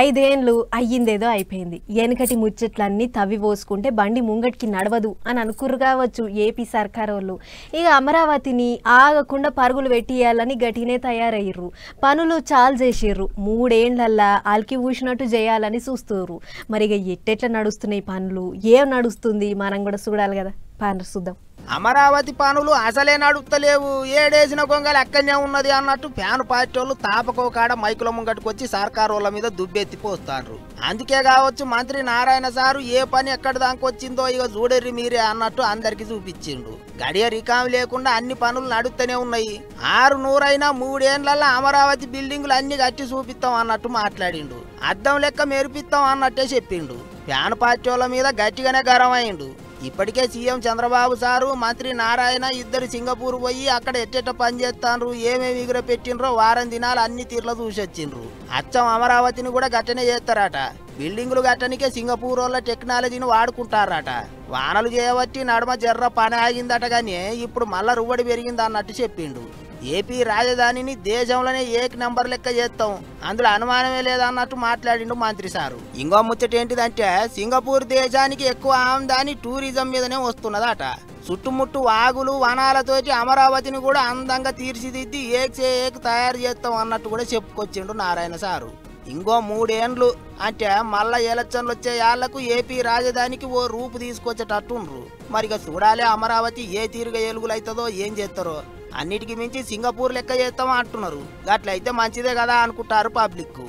ఐదేండ్లు అయ్యిందేదో అయిపోయింది. వెనకటి ముచ్చట్లన్నీ తవ్వి పోసుకుంటే బండి ముంగటికి నడవదు అని అనుకుర్రు కావచ్చు ఏపీ సర్కారోళ్ళు. ఇక అమరావతిని ఆగకుండా పరుగులు పెట్టియాలని గట్టినే తయారయ్యారు. పనులు చాలు చేసిర్రు. 3 ఏండ్లల్లా ఆల్కి ఊసినట్టు చేయాలని చూస్తుర్రు. మరి ఇక ఎట్టెట్లా నడుస్తున్నాయి పనులు, ఏం నడుస్తుంది మనం కూడా చూడాలి కదా. పనులు చూద్దాం. అమరావతి పనులు అసలే నడుస్తలేవు, ఏడేసిన గొంగలు అక్కడనే ఉన్నది అన్నట్టు ఫ్యాన్ పార్టీ వాళ్ళు తాపకోకాడ మైకుల ముంగట్టుకొచ్చి సర్కారు వాళ్ళ మీద దుబ్బెత్తిపోస్తారు. అందుకే కావచ్చు మంత్రి నారాయణ సారు ఏ పని ఎక్కడ దాకొచ్చిందో ఇక చూడర్రి మీరే అన్నట్టు అందరికి చూపించిండు. గడియ రికాం లేకుండా అన్ని పనులు నడుస్తూనే ఉన్నాయి. 600 అయినా 3 ఏండ్లల్లో అమరావతి బిల్డింగులు అన్ని కట్టి చూపిస్తాం అన్నట్టు మాట్లాడిండు. అద్దం లెక్క మెరిపిస్తాం అన్నట్టే చెప్పిండు. ఫ్యాన్ పార్టీ వాళ్ళ మీద గట్టిగానే గరం అయిండు. ఇప్పటికే సీఎం చంద్రబాబు సారు మంత్రి నారాయణ ఇద్దరు సింగపూర్ పోయి అక్కడ ఎట్టెట్ట పని చేస్తాండ్రు, ఏమేమి ఎగుర పెట్టిండ్రో వారం దినాలు అన్ని తీర్ల చూసొచ్చిండ్రు. అచ్చం అమరావతిని కూడా గట్టనే చేస్తారట. బిల్డింగులు గట్టనికే సింగపూర్ వాళ్ళ టెక్నాలజీని వాడుకుంటారట. వానలు చేయబట్టి నడమ జర్ర పని ఆగిందట గానీ ఇప్పుడు మళ్ళా రువ్వడి పెరిగింది అన్నట్టు చెప్పిండు. ఏపీ రాజధానిని దేశంలోనే ఏక నంబర్ లెక్క చేస్తాం, అందులో అనుమానమే లేదన్నట్టు మాట్లాడిండు మంత్రి సారు. ఇంకో ముచ్చట ఏంటిదంటే సింగపూర్ దేశానికి ఎక్కువ ఆమ్దాని టూరిజం మీదనే వస్తున్నదట. చుట్టుముట్టు వాగులు వనాలతోటి అమరావతిని కూడా అందంగా తీర్చిదిద్ది ఏక్ తయారు చేస్తాం అన్నట్టు కూడా చెప్పుకొచ్చిండు నారాయణ సారు. ఇంకో 3 ఏండ్లు అంటే మళ్ళా ఎలక్షన్లు వచ్చే యాళ్లకు ఏపీ రాజధానికి ఓ రూపు తీసుకొచ్చేటట్టుండ్రు. మరిగా చూడాలి అమరావతి ఏ తీరుగా ఏలుగులైతుందో ఏం చేస్తారో. అన్నిటికీ మించి సింగపూర్ లెక్క చేస్తామా అంటున్నారు. అట్లయితే మంచిదే కదా అనుకుంటారు పబ్లిక్.